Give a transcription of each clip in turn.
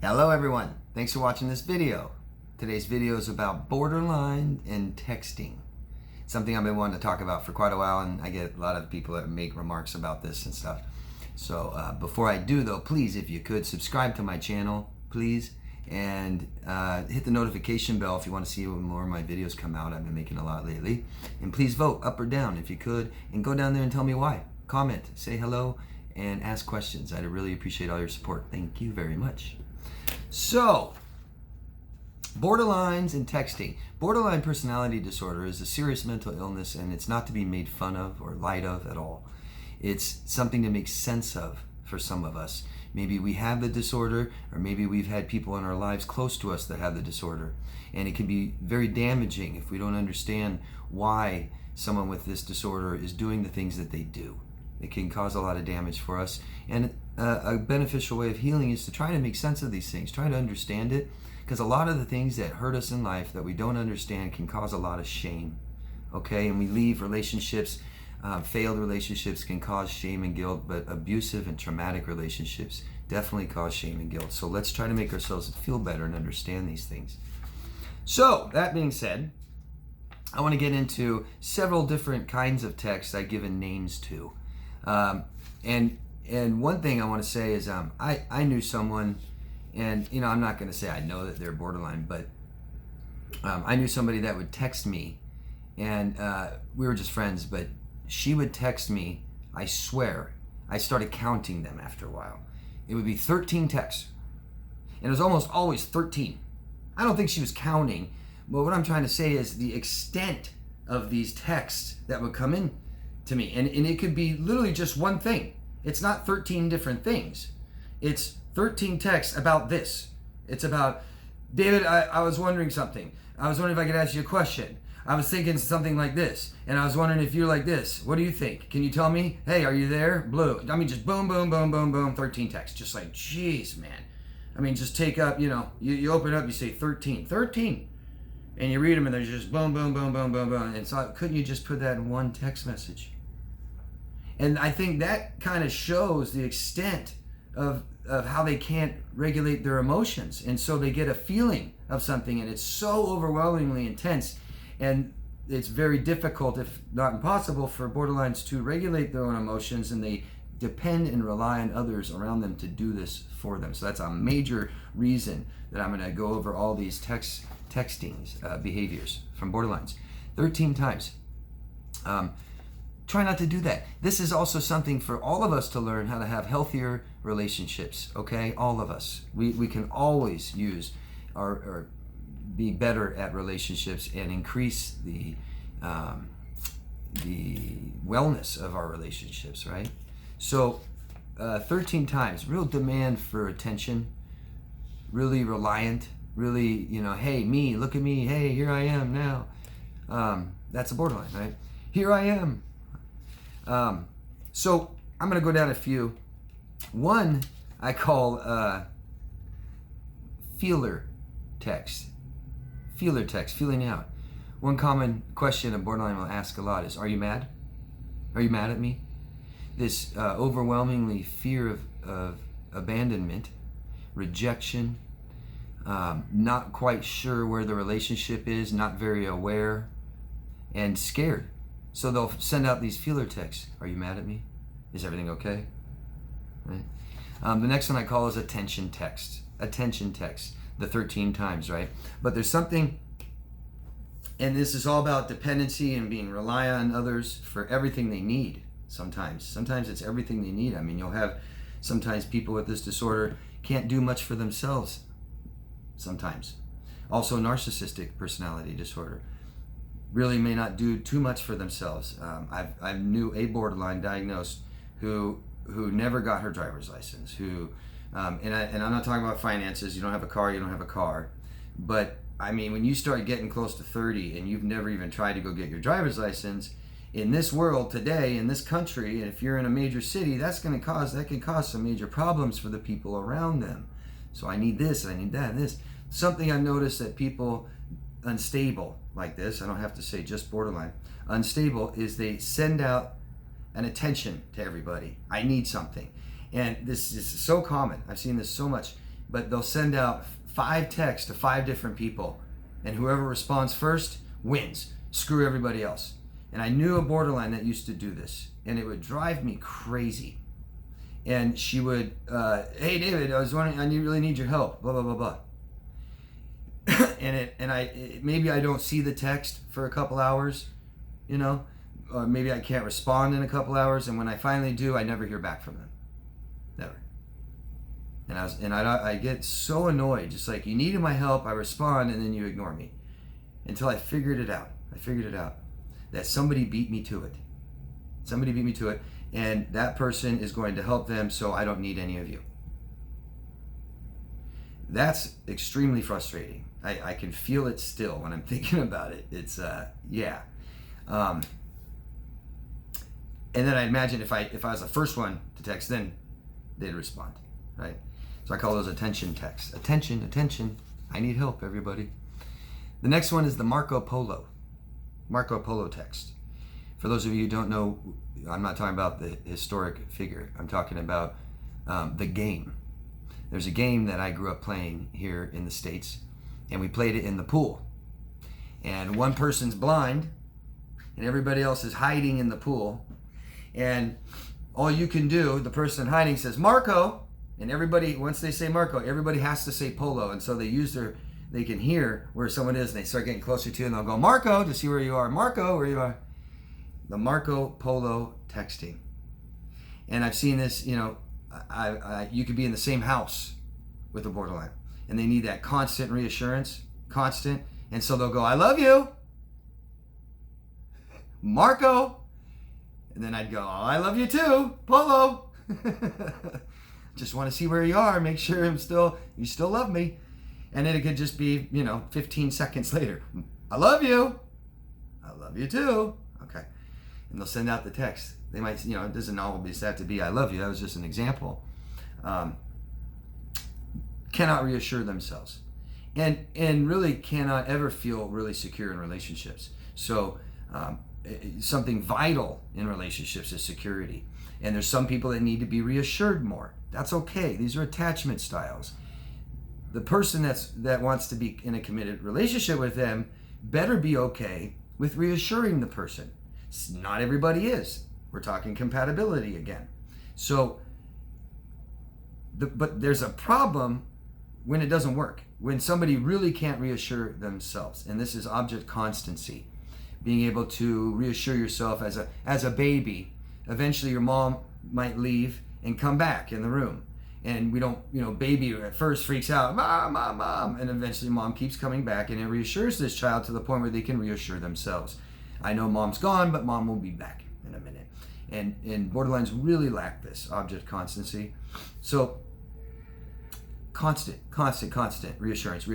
Hello everyone, thanks for watching this video. Today's video is about borderline and texting. It's something I've been wanting to talk about for quite a while, and I get a lot of people that make remarks about this and stuff. So before I do though, please, if you could, subscribe to my channel, please, and hit the notification bell if you want to see when more of my videos come out. I've been making a lot lately. And please vote up or down if you could, and go down there and tell me why. Comment, say hello, and ask questions. I'd really appreciate all your support. Thank you very much. So, borderlines and texting. Borderline personality disorder is a serious mental illness, and it's not to be made fun of or light of at all. It's something to make sense of for some of us. Maybe we have the disorder, or maybe we've had people in our lives close to us that have the disorder. And it can be very damaging if we don't understand why someone with this disorder is doing the things that they do. It can cause a lot of damage for us. And a beneficial way of healing is to try to make sense of these things, try to understand it, because a lot of the things that hurt us in life that we don't understand can cause a lot of shame. Okay, and we leave relationships, failed relationships can cause shame and guilt, but abusive and traumatic relationships definitely cause shame and guilt. So let's try to make ourselves feel better and understand these things. So that being said, I want to get into several different kinds of texts I've given names to. And one thing I want to say is I knew someone, and I'm not going to say I know that they're borderline, but I knew somebody that would text me, and we were just friends, but she would text me, I swear, I started counting them after a while. It would be 13 texts, and it was almost always 13. I don't think she was counting, but what I'm trying to say is the extent of these texts that would come in to me, and it could be literally just one thing. It's not 13 different things. It's 13 texts about this. It's about, David, I was wondering something. I was wondering if I could ask you a question. I was thinking something like this, and I was wondering if you're like this. What do you think? Can you tell me? Hey, are you there? Blue. I mean, just boom, boom, boom, boom, boom, 13 texts. Just like, geez, man. I mean, just take up, you open it up, you say 13. And you read them, and there's just boom, boom, boom, boom, boom, boom. And so couldn't you just put that in one text message? And I think that kind of shows the extent of how they can't regulate their emotions. And so they get a feeling of something, and it's so overwhelmingly intense. And it's very difficult, if not impossible, for borderlines to regulate their own emotions, and they depend and rely on others around them to do this for them. So that's a major reason that I'm going to go over all these texting behaviors from borderlines 13 times. Try not to do that. This is also something for all of us to learn how to have healthier relationships, okay? All of us. We can always use or be better at relationships and increase the wellness of our relationships, right? So 13 times, real demand for attention, really reliant, really, hey, me, look at me, hey, here I am now. That's a borderline, right? Here I am. So I'm going to go down a few. One I call feeler text. Feeler text, feeling out. One common question a borderline will ask a lot is, are you mad? Are you mad at me? This overwhelmingly fear of abandonment, rejection, not quite sure where the relationship is, not very aware, and scared. So they'll send out these feeler texts. Are you mad at me? Is everything okay? Right? The next one I call is attention text. Attention text, the 13 times, right? But there's something, and this is all about dependency and being reliant on others for everything they need sometimes. Sometimes it's everything they need. I mean, you'll have sometimes people with this disorder can't do much for themselves sometimes. Also narcissistic personality disorder. Really may not do too much for themselves. I knew a borderline diagnosed who never got her driver's license. And I'm not talking about finances. You don't have a car, you don't have a car. But I mean, when you start getting close to 30 and you've never even tried to go get your driver's license, in this world today, in this country, and if you're in a major city, that can cause some major problems for the people around them. So I need this, I need that, and this. Something I've noticed that people unstable like this, I don't have to say just borderline, unstable, is they send out an attention to everybody. I need something. And this is so common. I've seen this so much. but they'll send out 5 texts to 5 different people, and whoever responds first wins. Screw everybody else. And I knew a borderline that used to do this, and it would drive me crazy. And she would, hey David, I was wondering, I really need your help, blah blah blah blah. Maybe I don't see the text for a couple hours, or maybe I can't respond in a couple hours, and when I finally do, I never hear back from them, never. And I get so annoyed, just like, you needed my help, I respond, and then you ignore me, until I figured it out. That somebody beat me to it. And that person is going to help them, so I don't need any of you. That's extremely frustrating. I can feel it still when I'm thinking about it. It's yeah. And then I imagine if I was the first one to text, then they'd respond, right? So I call those attention texts. Attention, I need help, everybody. The next one is the Marco Polo text. For those of you who don't know, I'm not talking about the historic figure. I'm talking about the game. There's a game that I grew up playing here in the States, and we played it in the pool. And one person's blind, and everybody else is hiding in the pool. And all you can do, the person hiding says, Marco, and everybody, once they say Marco, everybody has to say Polo. And so they can hear where someone is, and they start getting closer to you, and they'll go, Marco, to see where you are. Marco, where you are. The Marco Polo texting. And I've seen this, you could be in the same house with a borderline, and they need that constant reassurance, and so they'll go, I love you, Marco. And then I'd go, oh, I love you too, Polo. Just want to see where you are, make sure you still love me. And then it could just be, 15 seconds later, I love you too. Okay. And they'll send out the text. They might, it doesn't always have to be I love you. That was just an example. Cannot reassure themselves, and really cannot ever feel really secure in relationships. So something vital in relationships is security. And there's some people that need to be reassured more. That's okay. These are attachment styles. The person that wants to be in a committed relationship with them better be okay with reassuring the person. Not everybody is. We're talking compatibility again. So, but there's a problem when it doesn't work. When somebody really can't reassure themselves, and this is object constancy, being able to reassure yourself as a baby. Eventually, your mom might leave and come back in the room, and we don't, baby at first freaks out, mom, and eventually mom keeps coming back, and it reassures this child to the point where they can reassure themselves. I know mom's gone, but mom will be back in a minute. And borderlines really lack this object constancy. So constant reassurance.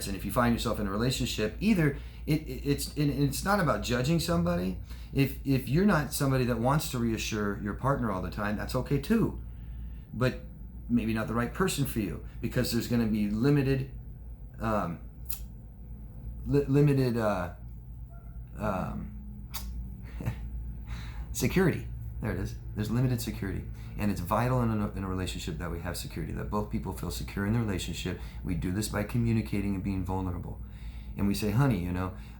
And if you find yourself in a relationship, either it's not about judging somebody. If you're not somebody that wants to reassure your partner all the time, that's okay too. But maybe not the right person for you, because there's going to be limited security. There it is. There's limited security. And it's vital in a relationship that we have security, that both people feel secure in the relationship. We do this by communicating and being vulnerable. And we say, honey,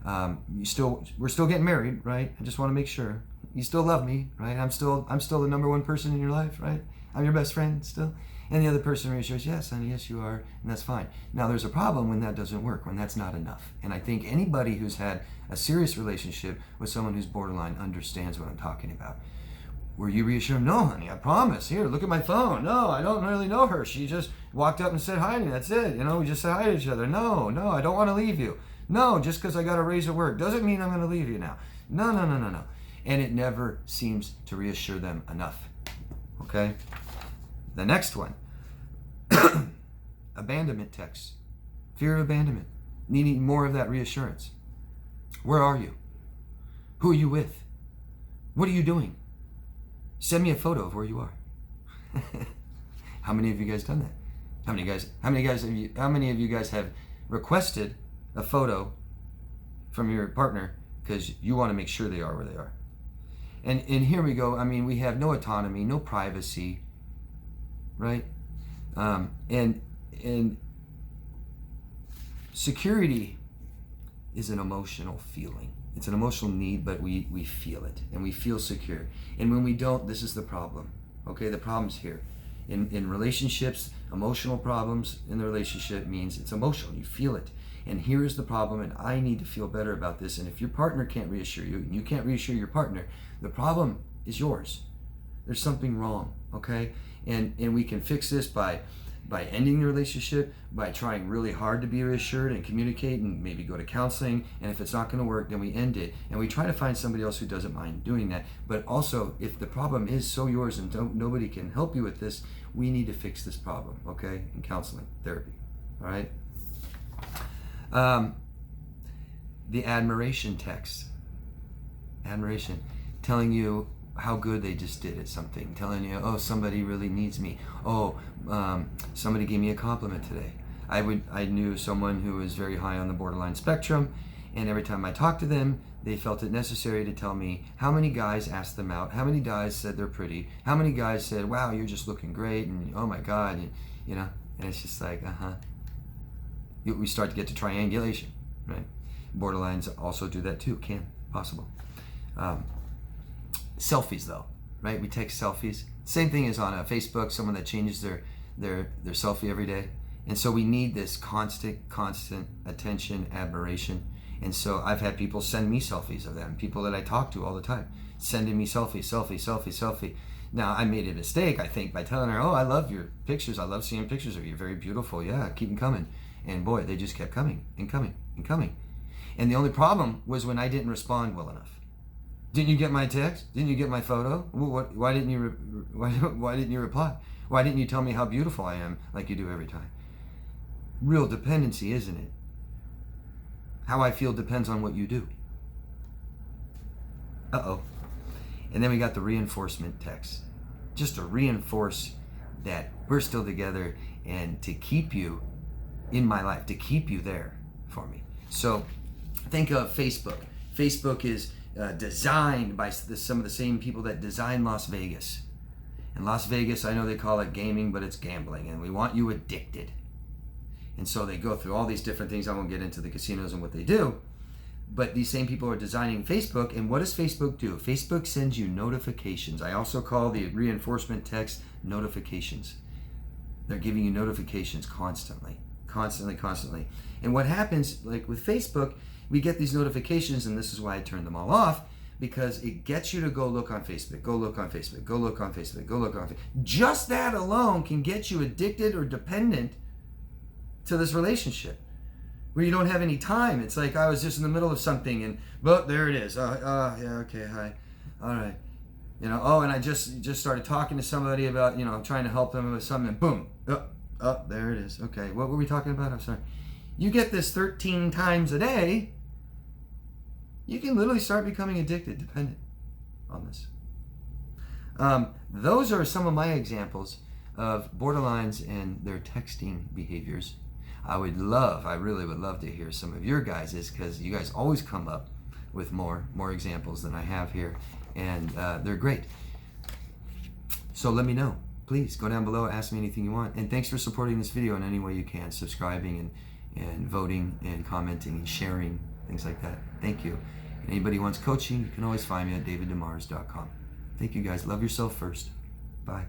we're still getting married, right? I just want to make sure you still love me, right? I'm still the number one person in your life, right? I'm your best friend still. And the other person reassures, yes, honey, yes, you are, and that's fine. Now, there's a problem when that doesn't work, when that's not enough. And I think anybody who's had a serious relationship with someone who's borderline understands what I'm talking about. Were you reassured? No, honey, I promise. Here, look at my phone. No, I don't really know her. She just walked up and said hi to me. That's it. We just said hi to each other. No, I don't want to leave you. No, just because I got a raise at work doesn't mean I'm going to leave you now. No. And it never seems to reassure them enough. Okay? The next one, abandonment text. Fear of abandonment. Needing more of that reassurance. Where are you? Who are you with? What are you doing? Send me a photo of where you are. How many of you guys done that? How many of you guys have requested a photo from your partner because you want to make sure they are where they are? And here we go. We have no autonomy, no privacy, right? And And security is an emotional feeling. It's an emotional need, but we feel it, and we feel secure. And when we don't, this is the problem. Okay, the problem's here. In relationships, emotional problems in the relationship means it's emotional. You feel it. And here is the problem, and I need to feel better about this. And if your partner can't reassure you, and you can't reassure your partner, the problem is yours. There's something wrong, okay? And we can fix this by ending the relationship, by trying really hard to be reassured and communicate and maybe go to counseling. And if it's not going to work, then we end it. And we try to find somebody else who doesn't mind doing that. But also, if the problem is so yours and nobody can help you with this, we need to fix this problem, okay? In counseling, therapy, all right? The admiration text. Admiration, telling you how good they just did at something, telling you, oh, somebody really needs me. Oh, somebody gave me a compliment today. I knew someone who was very high on the borderline spectrum, and every time I talked to them, they felt it necessary to tell me how many guys asked them out, how many guys said they're pretty, how many guys said, wow, you're just looking great, and oh my God, and, and it's just like, we start to get to triangulation, right? Borderlines also do that too, possible. Selfies though, right? We take selfies. Same thing as on a Facebook, someone that changes their selfie every day. And so we need this constant attention, admiration. And so I've had people send me selfies of them, people that I talk to all the time, sending me selfie. Now, I made a mistake, I think, by telling her, oh, I love your pictures. I love seeing pictures of you. Very beautiful. Yeah, keep them coming. And boy, they just kept coming and coming and coming. And the only problem was when I didn't respond well enough. Didn't you get my text? Didn't you get my photo? Why didn't you reply? Why didn't you tell me how beautiful I am like you do every time? Real dependency, isn't it? How I feel depends on what you do. And then we got the reinforcement text. Just to reinforce that we're still together and to keep you in my life, to keep you there for me. So think of Facebook. Facebook is designed by some of the same people that designed Las Vegas. In Las Vegas, I know they call it gaming, but it's gambling, and we want you addicted. And so they go through all these different things. I won't get into the casinos and what they do, but these same people are designing Facebook. And what does Facebook do? Facebook sends you notifications. I also call the reinforcement text notifications. They're giving you notifications constantly. And what happens, like with Facebook, we get these notifications, and this is why I turned them all off, because it gets you to go look on Facebook, go look on Facebook, go look on Facebook, go look on Facebook. Just that alone can get you addicted or dependent to this relationship where you don't have any time. It's like I was just in the middle of something and, well, there it is. Yeah, okay, hi. All right. And I just started talking to somebody about, I'm trying to help them with something, and boom. There it is. Okay, what were we talking about? I'm sorry. You get this 13 times a day, you can literally start becoming addicted, dependent on this. Those are some of my examples of borderlines and their texting behaviors. I really would love to hear some of your guys's, because you guys always come up with more examples than I have here, and they're great. So let me know. Please go down below, ask me anything you want. And thanks for supporting this video in any way you can, subscribing and voting and commenting and sharing, things like that. Thank you. And anybody who wants coaching, you can always find me at daviddemars.com. Thank you guys. Love yourself first. Bye.